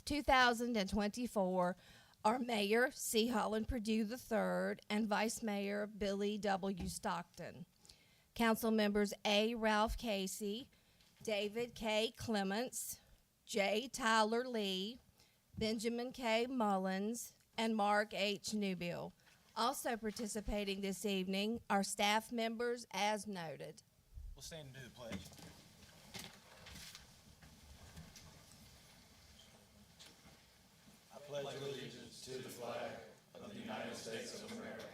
12, 2024 are Mayor C. Holland Purdue III and Vice Mayor Billy W. Stockton. Council members A. Ralph Casey, David K. Clements, J. Tyler Lee, Benjamin K. Mullins, and Mark H. Newbill. Also participating this evening are staff members as noted. We'll stand and do the pledge. I pledge allegiance to the flag of the United States of America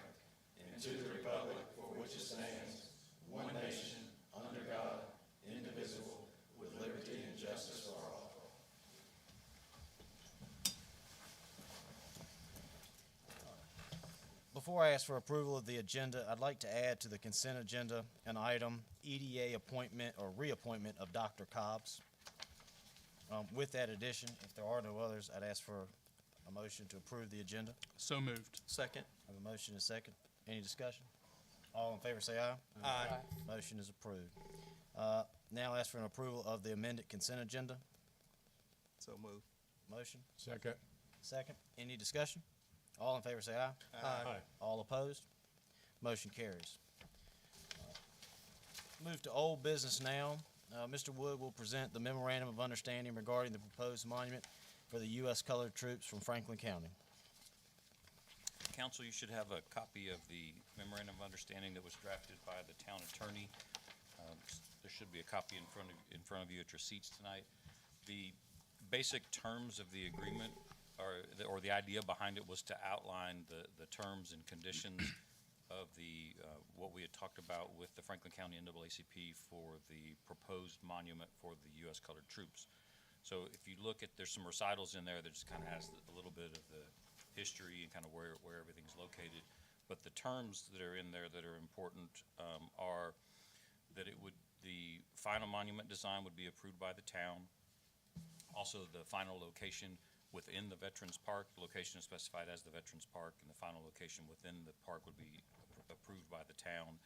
and to the republic for which it stands, one nation, under God, indivisible, with liberty and justice for all. Before I ask for approval of the agenda, I'd like to add to the consent agenda an item, EDA appointment or reappointment of Dr. Cobbs. With that addition, if there are no others, I'd ask for a motion to approve the agenda. So moved. Second. I have a motion and a second. Any discussion? All in favor say aye. Aye. Motion is approved. Now ask for an approval of the amended consent agenda. So moved. Motion, Second. second. Any discussion? All in favor say aye. Aye. All opposed? Motion carries. Move to old business now. Mr. Wood will present the memorandum of understanding regarding the proposed monument for the U.S. colored troops from Franklin County. Council, you should have a copy of the memorandum of understanding that was drafted by the town attorney. There should be a copy in front of you at your seats tonight. The basic terms of the agreement or the idea behind it was to outline the terms and conditions of the what we had talked about with the Franklin County NAACP for the proposed monument for the U.S. colored troops. So if you look at, there's some recitals in there that just kind of has a little bit of the history and kind of where everything's located. But the terms that are in there that are important are that the final monument design would be approved by the town. Also, the final location within the Veterans Park, the location is specified as the Veterans Park, and the final location within the park would be approved by the town.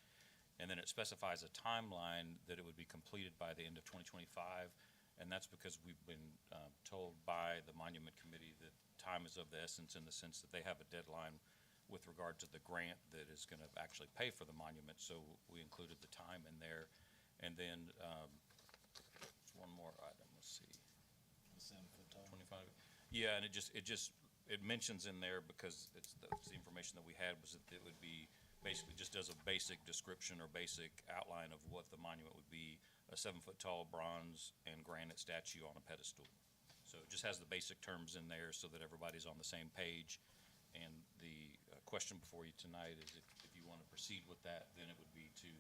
And then it specifies a timeline that it would be completed by the end of 2025, and that's because we've been told by the Monument Committee that time is of the essence in the sense that they have a deadline with regard to the grant that is going to actually pay for the monument, so we included the time in there. And then one more item, let's see. The 7-foot tall. 25. Yeah, and it mentions in there because it's the information that we had was that it would be basically just as a basic description or basic outline of what the monument would be, a 7-foot tall bronze and granite statue on a pedestal. So it just has the basic terms in there so that everybody's on the same page. And the question before you tonight is if you want to proceed with that, then it would be to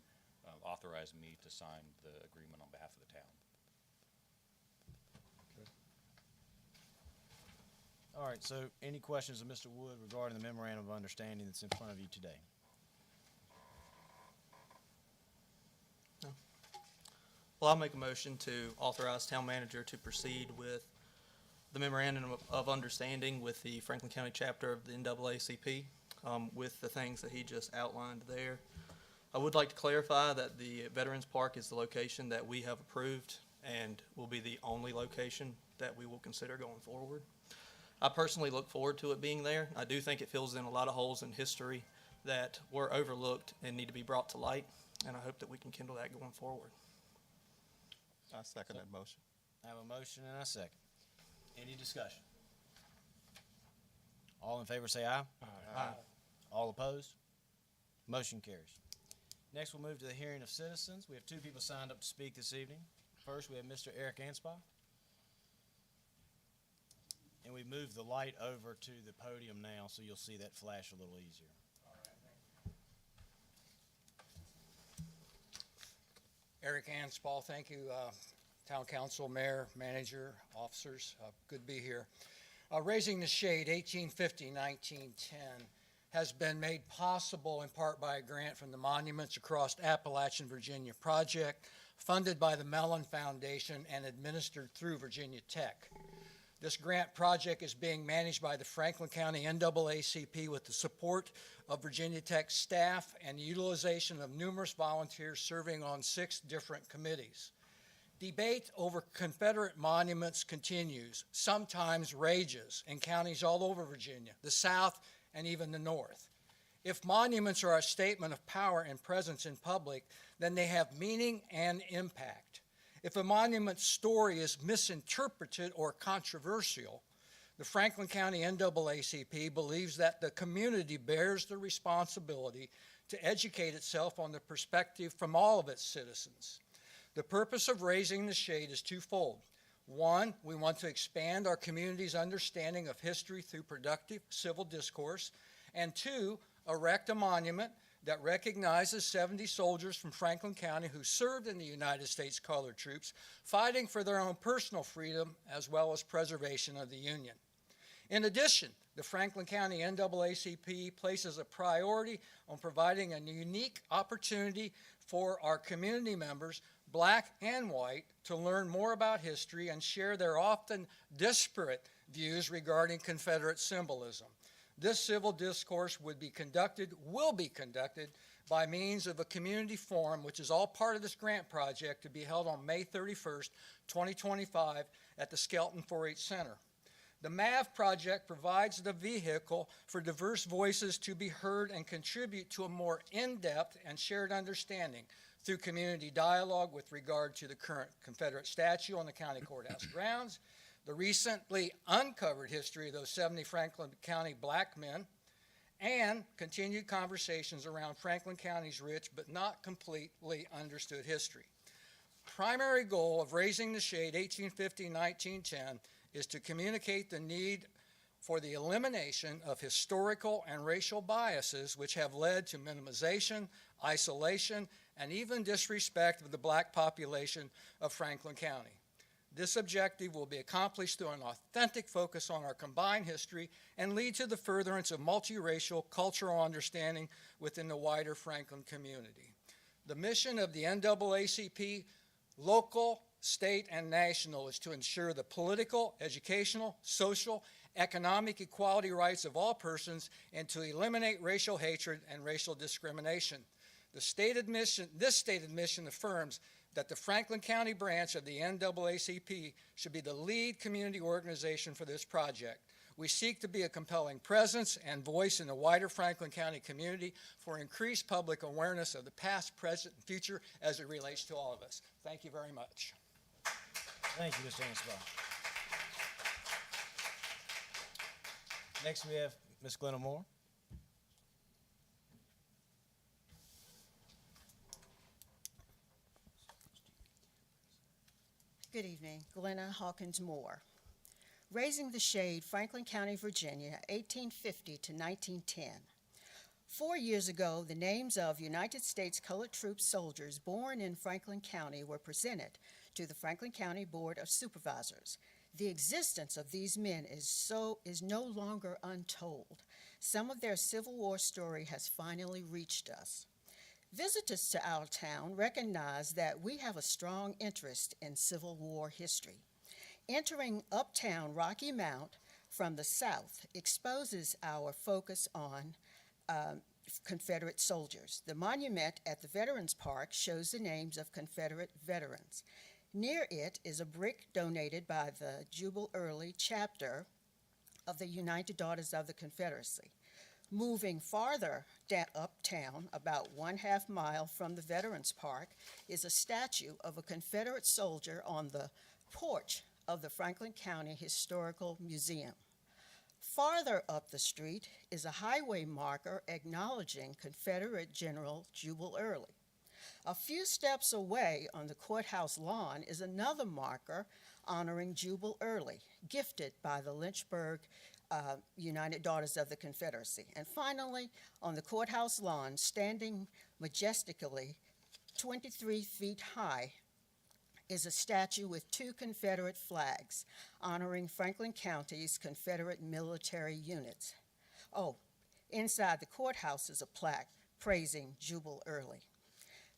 authorize me to sign the agreement on behalf of the town. All right, so any questions of Mr. Wood regarding the memorandum of understanding that's in front of you today? No. Well, I'll make a motion to authorize town manager to proceed with the memorandum of understanding with the Franklin County chapter of the NAACP with the things that he just outlined there. I would like to clarify that the Veterans Park is the location that we have approved and will be the only location that we will consider going forward. I personally look forward to it being there. I do think it fills in a lot of holes in history that were overlooked and need to be brought to light, and I hope that we can kindle that going forward. I second that motion. I have a motion and a second. Any discussion? All in favor say aye. Aye. All opposed? Motion carries. Next, we'll move to the hearing of citizens. We have two people signed up to speak this evening. First, we have Mr. Eric Anspaugh. And we move the light over to the podium now, so you'll see that flash a little easier. Eric Anspaugh, thank you, Town Council, Mayor, Manager, officers. Good to be here. Raising the Shade, 1850-1910, has been made possible in part by a grant from the Monuments Across Appalachian Virginia project, funded by the Mellon Foundation and administered through Virginia Tech. This grant project is being managed by the Franklin County NAACP with the support of Virginia Tech staff and the utilization of numerous volunteers serving on 6 different committees. Debate over Confederate monuments continues, sometimes rages, in counties all over Virginia, the South, and even the North. If monuments are a statement of power and presence in public, then they have meaning and impact. If a monument's story is misinterpreted or controversial, the Franklin County NAACP believes that the community bears the responsibility to educate itself on the perspective from all of its citizens. The purpose of Raising the Shade is twofold. One, we want to expand our community's understanding of history through productive civil discourse. And two, erect a monument that recognizes 70 soldiers from Franklin County who served in the United States Colored Troops, fighting for their own personal freedom as well as preservation of the Union. In addition, the Franklin County NAACP places a priority on providing a unique opportunity for our community members, black and white, to learn more about history and share their often disparate views regarding Confederate symbolism. This civil discourse will be conducted by means of a community forum, which is all part of this grant project, to be held on May 31st, 2025 at the Skelton 4-H Center. The MAV project provides the vehicle for diverse voices to be heard and contribute to a more in-depth and shared understanding through community dialogue with regard to the current Confederate statue on the county courthouse grounds, the recently uncovered history of those 70 Franklin County black men, and continued conversations around Franklin County's rich but not completely understood history. Primary goal of Raising the Shade 1850-1910 is to communicate the need for the elimination of historical and racial biases which have led to minimization, isolation, and even disrespect of the black population of Franklin County. This objective will be accomplished through an authentic focus on our combined history and lead to the furtherance of multiracial cultural understanding within the wider Franklin community. The mission of the NAACP, local, state, and national, is to ensure the political, educational, social, economic equality rights of all persons and to eliminate racial hatred and racial discrimination. This stated mission affirms that the Franklin County branch of the NAACP should be the lead community organization for this project. We seek to be a compelling presence and voice in the wider Franklin County community for increased public awareness of the past, present, and future as it relates to all of us. Thank you very much. Thank you, Mr. Anspaugh. Next, we have Ms. Glenna Moore. Good evening, Glenna Hawkins Moore. Raising the Shade, Franklin County, Virginia, 1850 to 1910. 4 years ago, the names of United States Colored Troops soldiers born in Franklin County were presented to the Franklin County Board of Supervisors. The existence of these men is no longer untold. Some of their Civil War story has finally reached us. Visitors to our town recognize that we have a strong interest in Civil War history. Entering uptown Rocky Mount from the south exposes our focus on Confederate soldiers. The monument at the Veterans Park shows the names of Confederate veterans. Near it is a brick donated by the Jubal Early chapter of the United Daughters of the Confederacy. Moving farther uptown, about 1/2 mile from the Veterans Park, is a statue of a Confederate soldier on the porch of the Franklin County Historical Museum. Farther up the street is a highway marker acknowledging Confederate General Jubal Early. A few steps away on the courthouse lawn is another marker honoring Jubal Early, gifted by the Lynchburg United Daughters of the Confederacy. And finally, on the courthouse lawn, standing majestically 23 feet high, is a statue with 2 Confederate flags honoring Franklin County's Confederate military units. Oh, inside the courthouse is a plaque praising Jubal Early.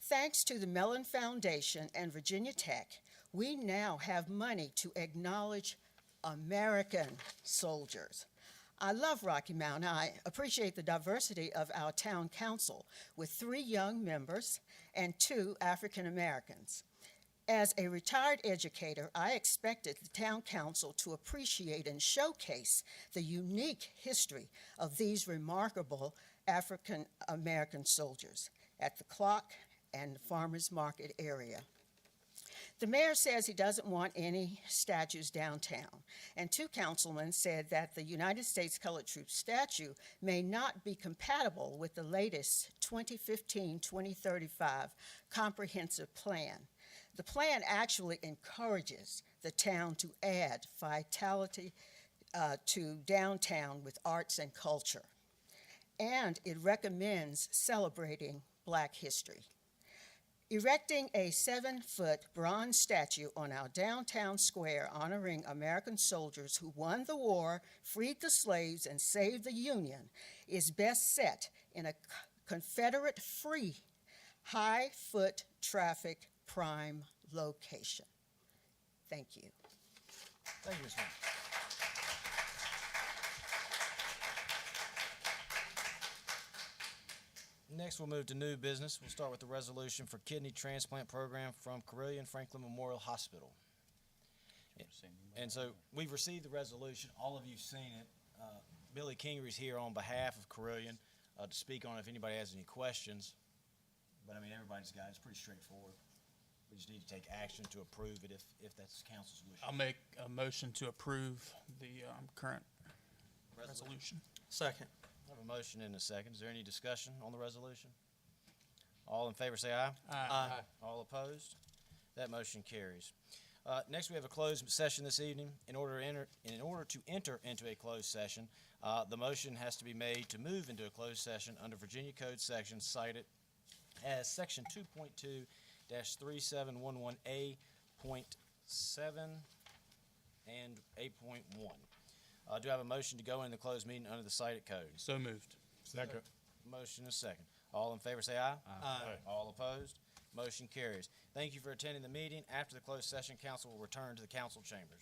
Thanks to the Mellon Foundation and Virginia Tech, we now have money to acknowledge American soldiers. I love Rocky Mount. I appreciate the diversity of our town council with 3 young members and 2 African Americans. As a retired educator, I expected the town council to appreciate and showcase the unique history of these remarkable African American soldiers at the Clock and the Farmers Market area. The mayor says he doesn't want any statues downtown, and two councilmen said that the United States Colored Troops statue may not be compatible with the latest 2015-2035 comprehensive plan. The plan actually encourages the town to add vitality to downtown with arts and culture, and it recommends celebrating Black history. Erecting a 7-foot bronze statue on our downtown square honoring American soldiers who won the war, freed the slaves, and saved the Union is best set in a Confederate-free, high-foot traffic prime location. Thank you. Thank you, Ms. Hunt. Next, we'll move to new business. We'll start with the resolution for kidney transplant program from Carilion Franklin Memorial Hospital. And so we've received the resolution. All of you've seen it. Billy Kingery's here on behalf of Carilion to speak on it if anybody has any questions. But I mean, everybody's got it. It's pretty straightforward. We just need to take action to approve it if that's council's wish. I'll make a motion to approve the current resolution. Second. I have a motion and a second. Is there any discussion on the resolution? All in favor say aye. Aye. All opposed? That motion carries. Next, we have a closed session this evening. In order to enter into a closed session, the motion has to be made to move into a closed session under Virginia Code sections cited as Section 2.2-3711A.7 and 8.1. Do I have a motion to go into closed meeting under the cited code? So moved. Second. Motion is second. All in favor say aye. Aye. All opposed? Motion carries. Thank you for attending the meeting. After the closed session, council will return to the council chambers.